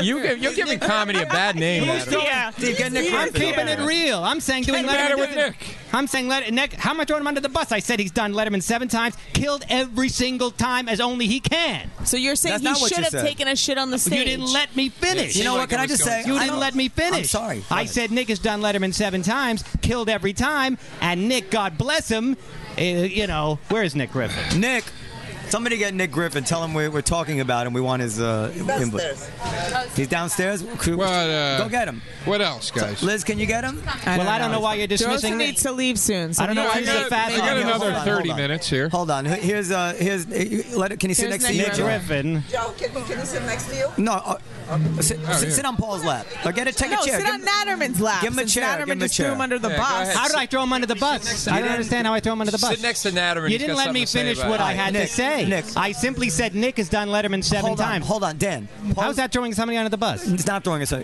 You're giving comedy a bad name. I'm keeping it real. I'm saying doing Letterman with Nick. I'm saying Nick. How am I throwing him under the bus? I said he's done Letterman 7 times, killed every single time as only he can. So you're saying he should have taken a shit on the stage? You didn't let me finish. You know what? Can I just say? You didn't let me finish. I'm sorry. I said Nick has done Letterman 7 times, killed every time, and Nick, God bless him, where is Nick Griffin? Nick. Somebody get Nick Griffin. Tell him we're talking about him. We want his input. He's downstairs. Go get him. What else, guys? Liz, can you get him? I don't know why you're dismissing. Derosa needs to leave soon. So I don't know why he's so fast. I got another 30 minutes here. Hold on. Can you sit next to you, Nick Griffin? Joe, can he sit next to you? No. Sit on Paul's lap. Or take a chair. Sit on Naturman's lap. Give him a chair. Naturman just threw him under the bus. How did I throw him under the bus? I don't understand how I throw him under the bus. Sit next to Naturman. You didn't let me finish what I had to say. Nick. I simply said Nick has done Letterman 7 times. Hold on, Dan. How's that throwing somebody under the bus? It's not throwing us.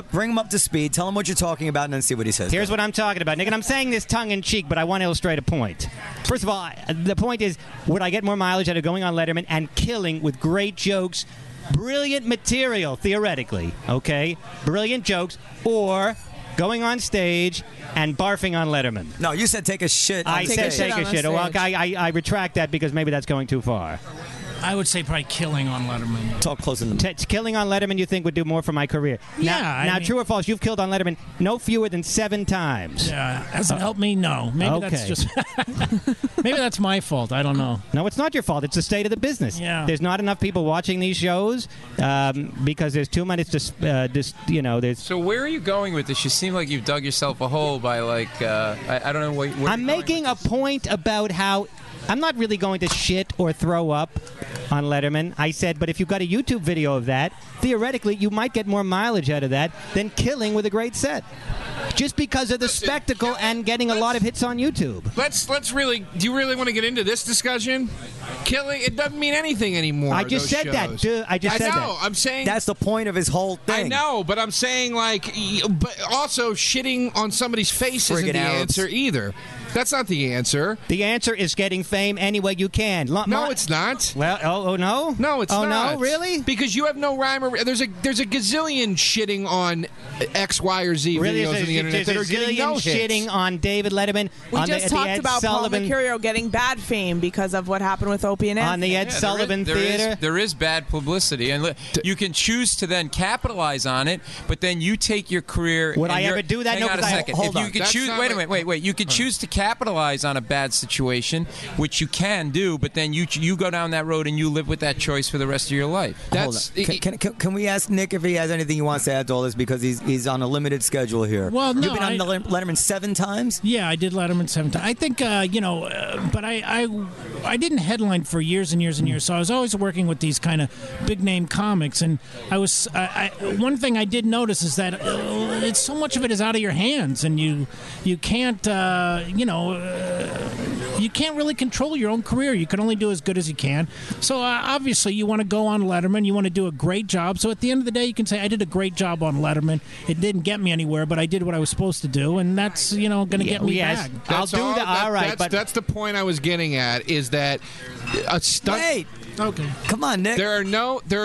Bring him up to speed. Tell him what you're talking about, and then see what he says. Here's what I'm talking about, Nick. And I'm saying this tongue-in-cheek, but I want to illustrate a point. First of all, the point is, would I get more mileage out of going on Letterman and killing with great jokes, brilliant material, theoretically, okay? Brilliant jokes, or going on stage and barfing on Letterman? No, you said take a shit on I said take a shit. Well, I retract that because maybe that's going too far. I would say probably killing on Letterman. Talk closer to me. Killing on Letterman, you think would do more for my career? Now, true or false? You've killed on Letterman no fewer than 7 times. Yeah, hasn't helped me. No, maybe that's just maybe that's my fault. I don't know. No, it's not your fault. It's the state of the business. Yeah. There's not enough people watching these shows because there's too much. There's. So where are you going with this? You seem like you've dug yourself a hole by I don't know where I'm making a point about how. I'm not really going to shit or throw up on Letterman. I said, but if you've got a YouTube video of that, theoretically, you might get more mileage out of that than killing with a great set. Just because of the spectacle and getting a lot of hits on YouTube. Let's really. Do you really want to get into this discussion? Killing it doesn't mean anything anymore. I just said that. I just said that. I'm saying that's the point of his whole thing. I know, but I'm saying but also shitting on somebody's face isn't the answer either. That's not the answer. The answer is getting fame any way you can. No, it's not. Well, oh no? No, it's not. Oh no, really? Because you have no rhyme or there's a gazillion shitting on X, Y, or Z videos on the internet that are getting no hits. Shitting on David Letterman. We just talked about Paul Mecurio getting bad fame because of what happened with Opie and Estee. On the Ed Sullivan Theater. There is bad publicity, and you can choose to then capitalize on it, but then you take your career. Would I ever do that? Hang on a second. Hold on. You could choose. Wait a minute. Wait. You could choose to capitalize on a bad situation, which you can do, but then you go down that road and you live with that choice for the rest of your life. Can we ask Nick if he has anything he wants to add to all this, because he's on a limited schedule here? Well, no, you've been on Letterman 7 times. Yeah, I did Letterman 7 times. I think but I didn't headline for years and years and years, so I was always working with these kind of big name comics, and one thing I did notice is that it's so much of it is out of your hands, and you can't you can't really control your own career. You can only do as good as you can. So obviously you want to go on Letterman. You want to do a great job. So at the end of the day, you can say, I did a great job on Letterman. It didn't get me anywhere, but I did what I was supposed to do, and that's going to get me back. I'll do that. All right. That's the point I was getting at, is that a stunt... Wait. Okay. Come on, Nick. There are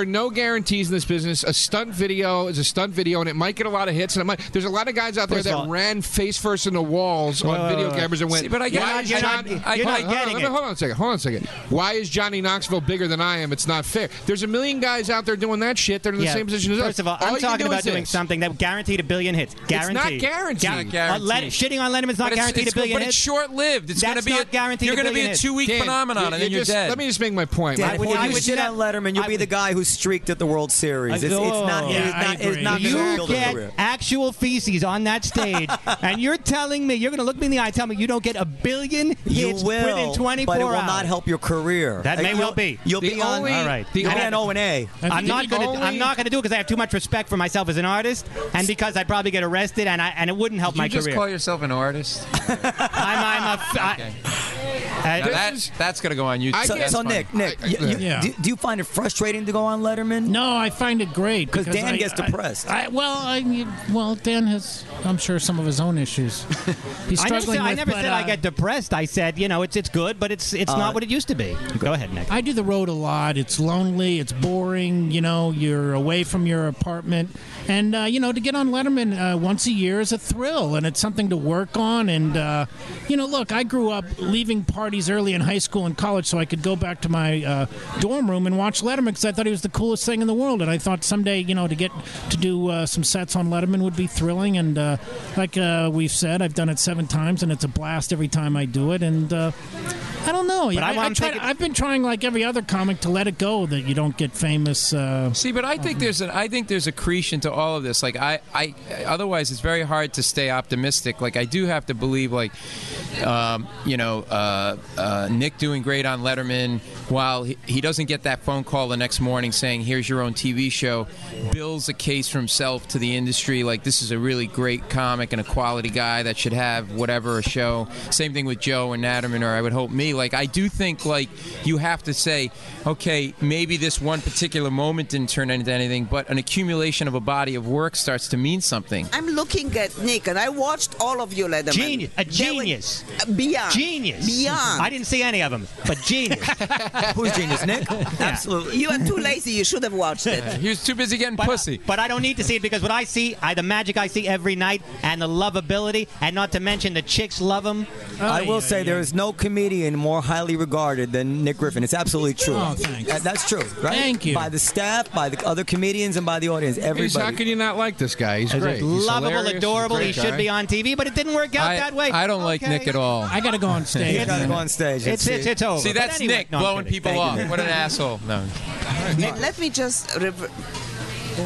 no guarantees in this business. A stunt video is a stunt video, and it might get a lot of hits. And there's a lot of guys out there that ran face first into walls on video cameras and went. See, but you're not getting it. Hold on a second. Why is Johnny Knoxville bigger than I am? It's not fair. There's a million guys out there doing that shit. They're in the same position as us. First of all, I'm talking about doing something that guaranteed a billion hits. Guaranteed. It's not guaranteed. Shitting on Letterman's not guaranteed a billion hits. But it's short-lived. It's going to be guaranteed. You're going to be a 2-week phenomenon, and then you're dead. Let me just make my point. When you shit on Letterman, you'll be the guy who streaked at the World Series. It's not going to build a career. You get actual feces on that stage, and you're telling me, you're going to look me in the eye and tell me you don't get a billion hits within 24 hours. But it will not help your career. That may well be. You'll be on. All right. You'll be on O&A. I'm not going to do it because I have too much respect for myself as an artist, and because I'd probably get arrested, and it wouldn't help my career. Did you just call yourself an artist? That's going to go on YouTube. So Nick, do you find it frustrating to go on Letterman? No, I find it great because Dan gets depressed. Well, Dan has, I'm sure, some of his own issues. He's struggling. I never said I get depressed. I said, it's good, but it's not what it used to be. Go ahead, Nick. I do the road a lot. It's lonely. It's boring. You're away from your apartment, and to get on Letterman once a year is a thrill, and it's something to work on. And look, I grew up leaving parties early in high school and college so I could go back to my dorm room and watch Letterman because I thought he was the coolest thing in the world. And I thought someday, to get to do some sets on Letterman would be thrilling. And like we've said, I've done it 7 times, and it's a blast every time I do it. And I don't know. But I've been trying, like every other comic, to let it go that you don't get famous. See, but I think there's accretion to all of this. Like otherwise it's very hard to stay optimistic. Like I do have to believe, like Nick doing great on Letterman, while he doesn't get that phone call the next morning saying, "Here's your own TV show," builds a case for himself to the industry. Like, this is a really great comic and a quality guy that should have whatever a show. Same thing with Joe and Naturman, or I would hope me. Like, I do think, like, you have to say, okay, maybe this one particular moment didn't turn into anything, but an accumulation of a body of work starts to mean something. I'm looking at Nick, and I watched all of you, Letterman. Genius. Beyond. Genius. Beyond. I didn't see any of them, but genius. Who's genius, Nick? Absolutely. You are too lazy. You should have watched it. He was too busy getting pussy. But I don't need to see it because what I see, the magic I see every night, and the lovability, and not to mention the chicks love him. I will say there is no comedian more highly regarded than Nick Griffin. It's absolutely true. Oh, thanks. That's true, right? Thank you. By the staff, by the other comedians, and by the audience. Everybody. How can you not like this guy? He's great. He's lovable, adorable. He should be on TV, but it didn't work out that way. I don't like Nick at all. I got to go on stage. You got to go on stage. It's over. See, that's anyway, Nick blowing people off. What an asshole. No. Let me just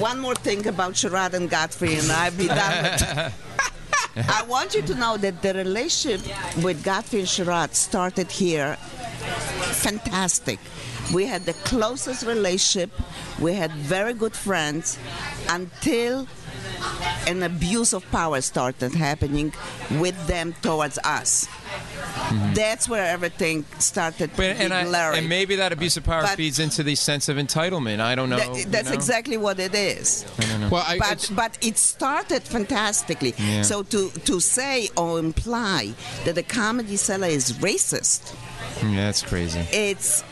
one more thing about Sherrod and Godfrey, and I'll be done with it. I want you to know that the relationship with Godfrey and Sherrod started here. Fantastic. We had the closest relationship. We had very good friends until an abuse of power started happening with them towards us. Mm-hmm. That's where everything started to be blurry. And maybe that abuse of power feeds into the sense of entitlement. I don't know. That's exactly what it is. I don't know. Well, but it started fantastically. Yeah. So to say or imply that the Comedy Cellar is racist, that's crazy. It's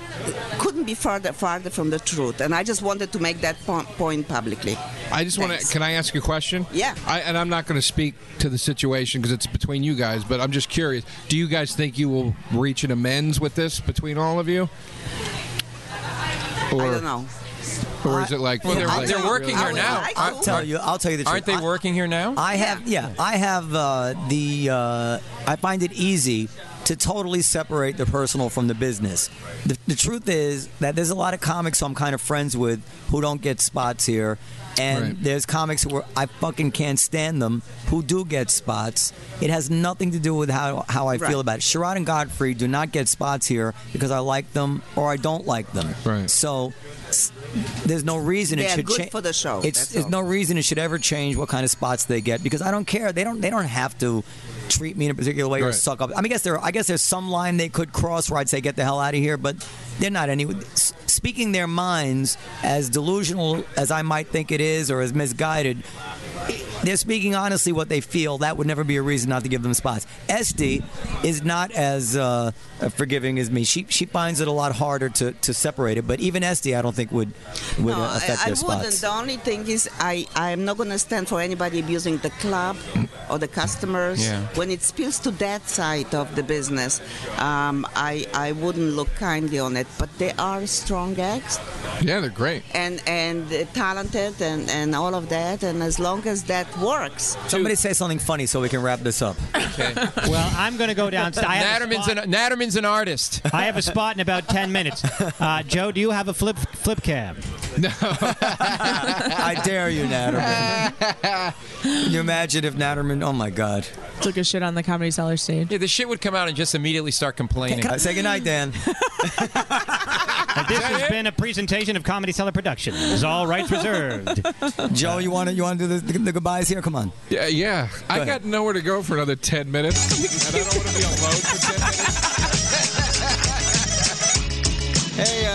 couldn't be farther from the truth. And I just wanted to make that point publicly. I just want to. Can I ask you a question? Yeah. And I'm not going to speak to the situation because it's between you guys, but I'm just curious. Do you guys think you will reach an amends with this between all of you? Or, I don't know. Or is it like? Well, they're working here now. I'll tell you the truth. Aren't they working here now? I have I find it easy to totally separate the personal from the business. The truth is that there's a lot of comics who I'm kind of friends with who don't get spots here. And there's comics who I fucking can't stand them who do get spots. It has nothing to do with how I feel about it. Sherrod and Godfrey do not get spots here because I like them or I don't like them. Right. So there's no reason it should change. They're good for the show. There's no reason it should ever change what kind of spots they get because I don't care. They don't have to treat me in a particular way or suck up. I mean, I guess there's some line they could cross where I'd say get the hell out of here, but they're not speaking their minds as delusional as I might think it is or as misguided. They're speaking honestly what they feel. That would never be a reason not to give them spots. Estee is not as forgiving as me. She finds it a lot harder to separate it. But even Estee, I don't think would affect their spots. I wouldn't. The only thing is I'm not going to stand for anybody abusing the club or the customers. Yeah. When it spills to that side of the business, I wouldn't look kindly on it. But they are strong acts. Yeah, they're great. And talented and all of that. And as long as that works. Somebody say something funny so we can wrap this up. Okay. Well, I'm going to go downstairs. Naturman's an artist. I have a spot in about 10 minutes. Joe, do you have a flip cam? No. I dare you, Naturman. Can you imagine if Naturman, oh my God. Took a shit on the Comedy Cellar stage. Yeah, the shit would come out and just immediately start complaining. Can I say goodnight, Dan? This has been a presentation of Comedy Cellar Productions. All rights reserved. Joe, you want to do the goodbyes here? Come on. Yeah. I got nowhere to go for another 10 minutes, and I don't want to be alone for 10 minutes. Hey,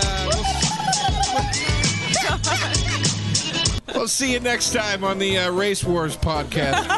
we'll see you next time on the Race Wars podcast.